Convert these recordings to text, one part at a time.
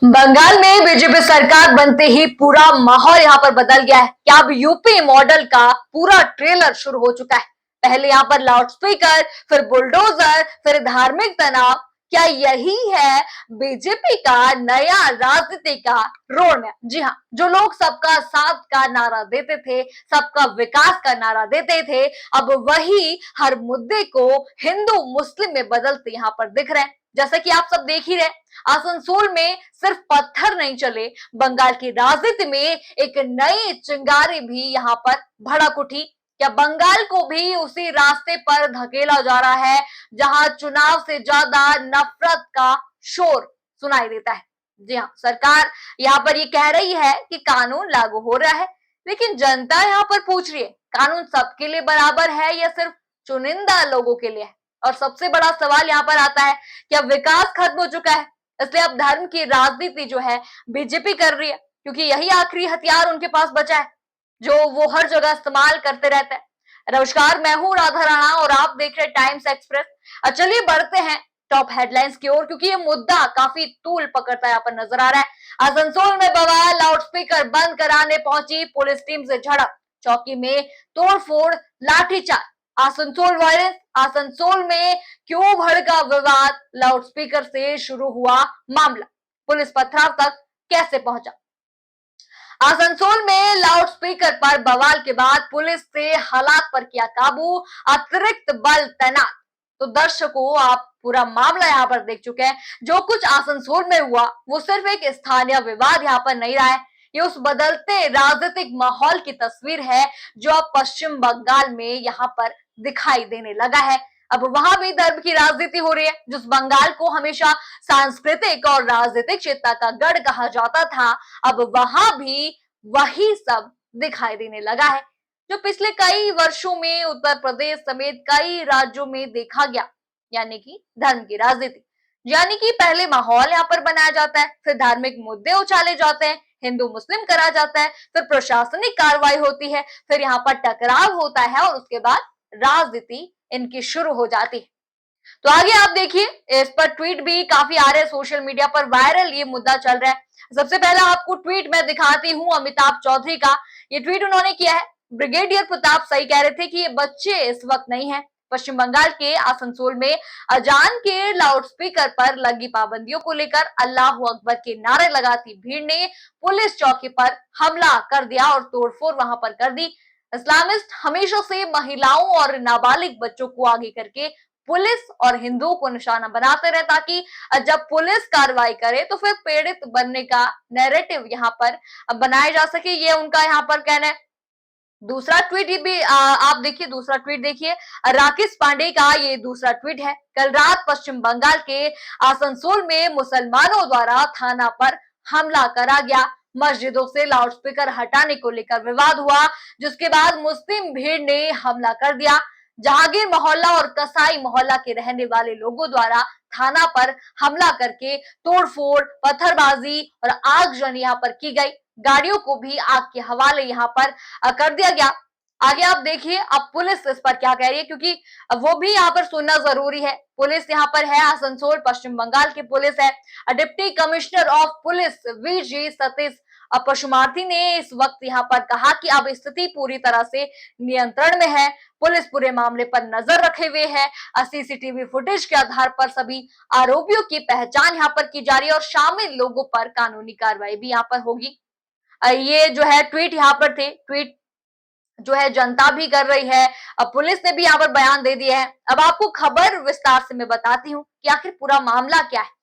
बंगाल में बीजेपी सरकार बनते ही पूरा माहौल यहां पर बदल गया है। क्या अब यूपी मॉडल का पूरा ट्रेलर शुरू हो चुका है। पहले यहां पर लाउडस्पीकर, फिर बुलडोजर, फिर धार्मिक तनाव। क्या यही है बीजेपी का नया राजनीति का रोड मैप? जी हाँ, जो लोग सबका साथ का नारा देते थे, सबका विकास का नारा देते थे, अब वही हर मुद्दे को हिंदू मुस्लिम में बदलते यहां पर दिख रहे हैं। जैसा कि आप सब देख ही रहे, आसनसोल में सिर्फ पत्थर नहीं चले, बंगाल की राजनीति में एक नई चिंगारी भी यहां पर भड़क उठी। क्या बंगाल को भी उसी रास्ते पर धकेला जा रहा है जहां चुनाव से ज्यादा नफरत का शोर सुनाई देता है? जी हाँ, सरकार यहां पर ये कह रही है कि कानून लागू हो रहा है, लेकिन जनता यहां पर पूछ रही है, कानून सबके लिए बराबर है या सिर्फ चुनिंदा लोगों के लिए है? और सबसे बड़ा सवाल यहां पर आता है, क्या विकास खत्म हो चुका है? इसलिए अब धर्म की राजनीति जो है बीजेपी कर रही है, क्योंकि यही आखिरी हथियार उनके पास बचा है जो वो हर जगह इस्तेमाल करते रहते हैं। नमस्कार, मैं हूं राधा राणा और आप देख रहे हैं टाइम्स एक्सप्रेस। चलिए बढ़ते हैं टॉप हेडलाइंस की ओर, क्योंकि ये मुद्दा काफी तूल पकड़ता है, यहाँ पर नजर आ रहा है। आसनसोल में बवाल, लाउडस्पीकर बंद कराने पहुंची पुलिस टीम से झड़प, चौकी में तोड़फोड़, लाठीचार्ज। आसनसोल वायरस, आसनसोल में क्यों भड़का विवाद, लाउडस्पीकर से शुरू हुआ मामला, पुलिस पथराव तक कैसे पहुंचा। आसनसोल में लाउडस्पीकर पर बवाल के बाद पुलिस ने हालात पर किया काबू, अतिरिक्त बल तैनात। तो दर्शकों, आप पूरा मामला यहाँ पर देख चुके हैं। जो कुछ आसनसोल में हुआ वो सिर्फ एक स्थानीय विवाद यहाँ पर नहीं रहा है, ये उस बदलते राजनीतिक माहौल की तस्वीर है जो अब पश्चिम बंगाल में यहाँ पर दिखाई देने लगा है। अब वहां भी धर्म की राजनीति हो रही है। जिस बंगाल को हमेशा सांस्कृतिक और राजनीतिक चेतना का गढ़ कहा जाता था, अब वहां भी वही सब दिखाई देने लगा है जो पिछले कई वर्षों में उत्तर प्रदेश समेत कई राज्यों में देखा गया, यानी कि धर्म की राजनीति। यानी कि पहले माहौल यहाँ पर बनाया जाता है, फिर धार्मिक मुद्दे उछाले जाते हैं, हिंदू मुस्लिम करा जाता है, फिर प्रशासनिक कार्रवाई होती है, फिर यहाँ पर टकराव होता है और उसके बाद राजनीति इनकी शुरू हो जाती है। तो आगे आप देखिए, इस पर ट्वीट भी काफी आ रहे हैं, सोशल मीडिया पर वायरल ये मुद्दा चल रहा है। सबसे पहला आपको ट्वीट मैं दिखाती हूँ अमिताभ चौधरी का। ये ट्वीट उन्होंने किया है, ब्रिगेडियर प्रताप सही कह रहे थे कि ये बच्चे इस वक्त नहीं है। पश्चिम बंगाल के आसनसोल में अजान के लाउडस्पीकर पर लगी पाबंदियों को लेकर अल्लाह अकबर के नारे लगाती भीड़ ने पुलिस चौकी पर हमला कर दिया और तोड़फोड़ वहां पर कर दी। इस्लामिस्ट हमेशा से महिलाओं और नाबालिग बच्चों को आगे करके पुलिस और हिंदुओं को निशाना बनाते रहे, ताकि जब पुलिस कार्रवाई करे तो फिर पीड़ित बनने का नैरेटिव यहाँ पर बनाया जा सके, ये उनका यहाँ पर कहना है। दूसरा ट्वीट भी आप देखिए, दूसरा ट्वीट देखिए, राकेश पांडे का ये दूसरा ट्वीट है। कल रात पश्चिम बंगाल के आसनसोल में मुसलमानों द्वारा थाना पर हमला करा गया। मस्जिदों से लाउडस्पीकर हटाने को लेकर विवाद हुआ, जिसके बाद मुस्लिम भीड़ ने हमला कर दिया। जहांगीर मोहल्ला और कसाई मोहल्ला के रहने वाले लोगों द्वारा थाना पर हमला करके तोड़फोड़, पत्थरबाजी और आगजनी यहाँ पर की गई। गाड़ियों को भी आग के हवाले यहाँ पर कर दिया गया। आगे आप देखिए अब पुलिस इस पर क्या कह रही है, क्योंकि वो भी यहाँ पर सुनना जरूरी है। पुलिस यहाँ पर है, आसनसोल पश्चिम बंगाल की पुलिस है। Deputy commissioner of police VG Satish Pashumarthi ने इस वक्त यहाँ पर कहा कि अब स्थिति पूरी तरह से नियंत्रण में है। पुलिस पूरे मामले पर नजर रखे हुए है। सीसीटीवी फुटेज के आधार पर सभी आरोपियों की पहचान यहाँ पर की जा रही है और शामिल लोगों पर कानूनी कार्रवाई भी यहाँ पर होगी। ये जो है ट्वीट यहाँ पर थे, ट्वीट जो है जनता भी कर रही है, अब पुलिस ने भी यहाँ पर बयान दे दिया है। अब आपको खबर विस्तार से मैं बताती हूँ कि आखिर पूरा मामला क्या है।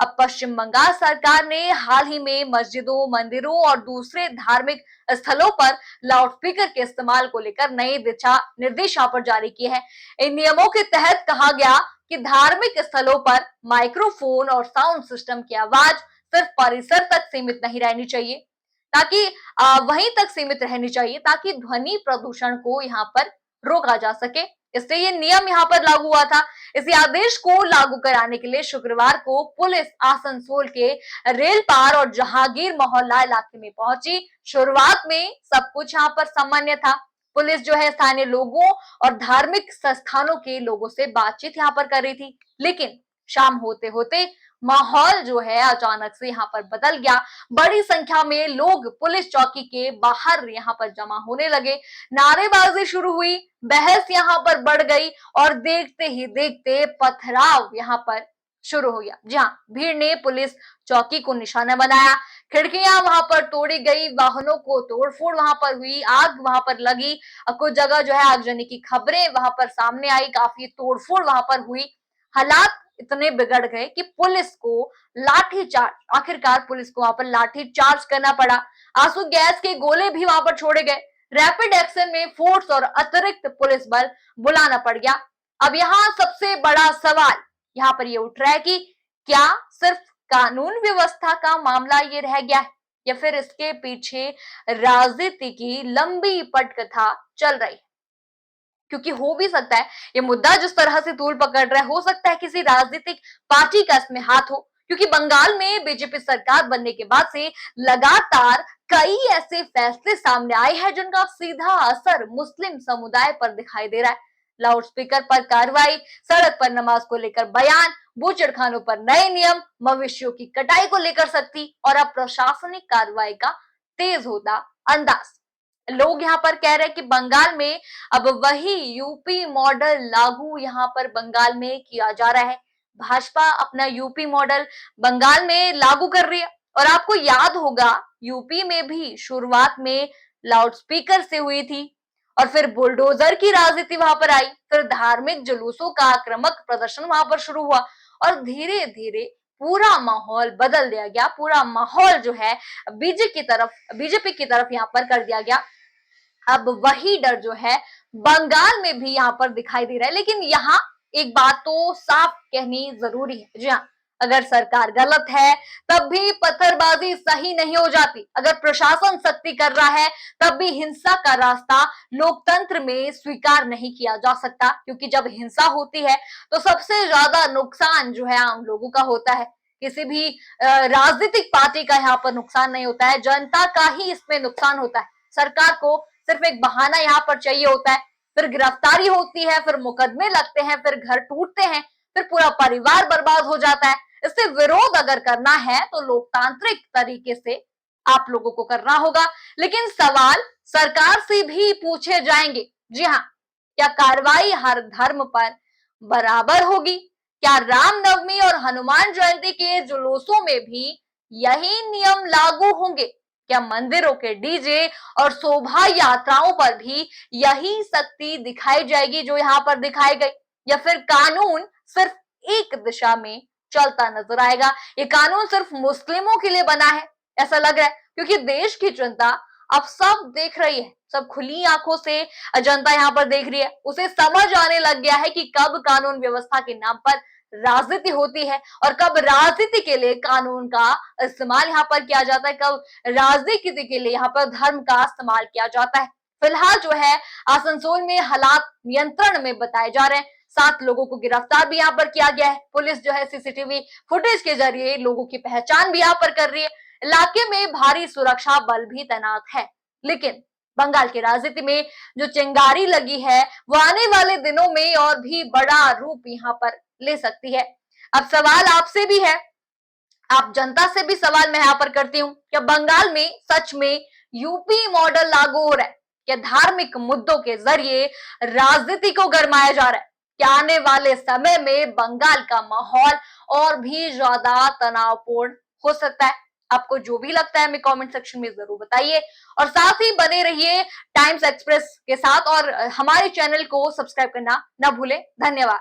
अब पश्चिम बंगाल सरकार ने हाल ही में मस्जिदों, मंदिरों और दूसरे धार्मिक स्थलों पर लाउडस्पीकर के इस्तेमाल को लेकर नए दिशा निर्देश यहाँ पर जारी किए हैं। इन नियमों के तहत कहा गया कि धार्मिक स्थलों पर माइक्रोफोन और साउंड सिस्टम की आवाज सिर्फ परिसर तक सीमित नहीं रहनी चाहिए, ताकि वहीं तक सीमित रहनी चाहिए ताकि ध्वनि प्रदूषण को यहाँ पर रोका जा सके। इसलिए ये नियम यहाँ पर लागू हुआ था। इसी आदेश को लागू कराने के लिए शुक्रवार को पुलिस आसनसोल के रेल पार और जहांगीर मोहल्ला इलाके में पहुंची। शुरुआत में सब कुछ यहाँ पर सामान्य था। पुलिस जो है स्थानीय लोगों और धार्मिक संस्थानों के लोगों से बातचीत यहाँ पर कर रही थी, लेकिन शाम होते होते माहौल जो है अचानक से यहाँ पर बदल गया। बड़ी संख्या में लोग पुलिस चौकी के बाहर यहाँ पर जमा होने लगे, नारेबाजी शुरू हुई, बहस यहाँ पर बढ़ गई और देखते ही देखते पथराव यहाँ पर शुरू हो गया। जी हाँ, भीड़ ने पुलिस चौकी को निशाना बनाया, खिड़कियां वहां पर तोड़ी गई, वाहनों को तोड़फोड़ वहां पर हुई, आग वहां पर लगी, कुछ जगह जो है आगजनी की खबरें वहां पर सामने आई, काफी तोड़फोड़ वहां पर हुई। हालात इतने बिगड़ गए कि पुलिस को लाठीचार्ज, आखिरकार पुलिस को वहां पर लाठीचार्ज करना पड़ा। आंसू गैस के गोले भी वहां पर छोड़े गए। रैपिड एक्शन में फोर्स और अतिरिक्त पुलिस बल बुलाना पड़ गया। अब यहाँ सबसे बड़ा सवाल यहाँ पर ये उठ रहा है कि क्या सिर्फ कानून व्यवस्था का मामला ये रह गया है या फिर इसके पीछे राजनीति की लंबी पटकथा चल रही है? क्योंकि हो भी सकता है ये मुद्दा जिस तरह से तूल पकड़ रहा है, हो सकता है किसी राजनीतिक पार्टी का इसमें हाथ हो, क्योंकि बंगाल में बीजेपी सरकार बनने के बाद से लगातार कई ऐसे फैसले सामने आए हैं जिनका सीधा असर मुस्लिम समुदाय पर दिखाई दे रहा है। लाउडस्पीकर पर कार्रवाई, सड़क पर नमाज को लेकर बयान, बूचड़खानों पर नए नियम, मवेशियों की कटाई को लेकर सख्ती और अब प्रशासनिक कार्रवाई का तेज होता अंदाज। लोग यहाँ पर कह रहे हैं कि बंगाल में अब वही यूपी मॉडल लागू यहाँ पर बंगाल में किया जा रहा है। भाजपा अपना यूपी मॉडल बंगाल में लागू कर रही है और आपको याद होगा यूपी में भी शुरुआत में लाउडस्पीकर से हुई थी और फिर बुलडोजर की राजनीति वहां पर आई, फिर धार्मिक जुलूसों का आक्रामक प्रदर्शन वहां पर शुरू हुआ और धीरे धीरे पूरा माहौल बदल दिया गया। पूरा माहौल जो है बीजेपी की तरफ यहाँ पर कर दिया गया। अब वही डर जो है बंगाल में भी यहाँ पर दिखाई दे रहा है, लेकिन यहाँ एक बात तो साफ कहनी जरूरी है। जी हाँ, अगर सरकार गलत है तब भी पत्थरबाजी सही नहीं हो जाती। अगर प्रशासन सख्ती कर रहा है तब भी हिंसा का रास्ता लोकतंत्र में स्वीकार नहीं किया जा सकता, क्योंकि जब हिंसा होती है तो सबसे ज्यादा नुकसान जो है आम लोगों का होता है। किसी भी राजनीतिक पार्टी का यहाँ पर नुकसान नहीं होता है, जनता का ही इसमें नुकसान होता है। सरकार को सिर्फ एक बहाना यहाँ पर चाहिए होता है, फिर गिरफ्तारी होती है, फिर मुकदमे लगते हैं, फिर घर टूटते हैं, फिर पूरा परिवार बर्बाद हो जाता है। इससे विरोध अगर करना है तो लोकतांत्रिक तरीके से आप लोगों को करना होगा, लेकिन सवाल सरकार से भी पूछे जाएंगे। जी हाँ, क्या कार्रवाई हर धर्म पर बराबर होगी? क्या रामनवमी और हनुमान जयंती के जुलूसों में भी यही नियम लागू होंगे? क्या मंदिरों के डीजे और शोभा यात्राओं पर भी यही सख्ती दिखाई जाएगी जो यहाँ पर दिखाई गई, या फिर कानून सिर्फ एक दिशा में चलता नजर आएगा? ये कानून सिर्फ मुस्लिमों के लिए बना है ऐसा लग रहा है, क्योंकि देश की जनता अब सब देख रही है, सब खुली आंखों से जनता यहाँ पर देख रही है। उसे समझ आने लग गया है कि कब कानून व्यवस्था के नाम पर राजनीति होती है और कब राजनीति के लिए कानून का इस्तेमाल यहाँ पर किया जाता है, कब राजनीति के लिए यहाँ पर धर्म का इस्तेमाल किया जाता है। फिलहाल जो है आसनसोल में हालात नियंत्रण में बताए जा रहे हैं। 7 लोगों को गिरफ्तार भी यहाँ पर किया गया है। पुलिस जो है सीसीटीवी फुटेज के जरिए लोगों की पहचान भी यहाँ पर कर रही है। इलाके में भारी सुरक्षा बल भी तैनात है, लेकिन बंगाल की राजनीति में जो चिंगारी लगी है वो आने वाले दिनों में और भी बड़ा रूप यहाँ पर ले सकती है। अब सवाल आपसे भी है, आप जनता से भी सवाल मैं यहाँ पर करती हूँ, क्या बंगाल में सच में यूपी मॉडल लागू हो रहा है? क्या धार्मिक मुद्दों के जरिए राजनीति को गरमाया जा रहा है? क्या आने वाले समय में बंगाल का माहौल और भी ज्यादा तनावपूर्ण हो सकता है? आपको जो भी लगता है हमें कमेंट सेक्शन में जरूर बताइए और साथ ही बने रहिए टाइम्स एक्सप्रेस के साथ और हमारे चैनल को सब्सक्राइब करना ना भूलें। धन्यवाद।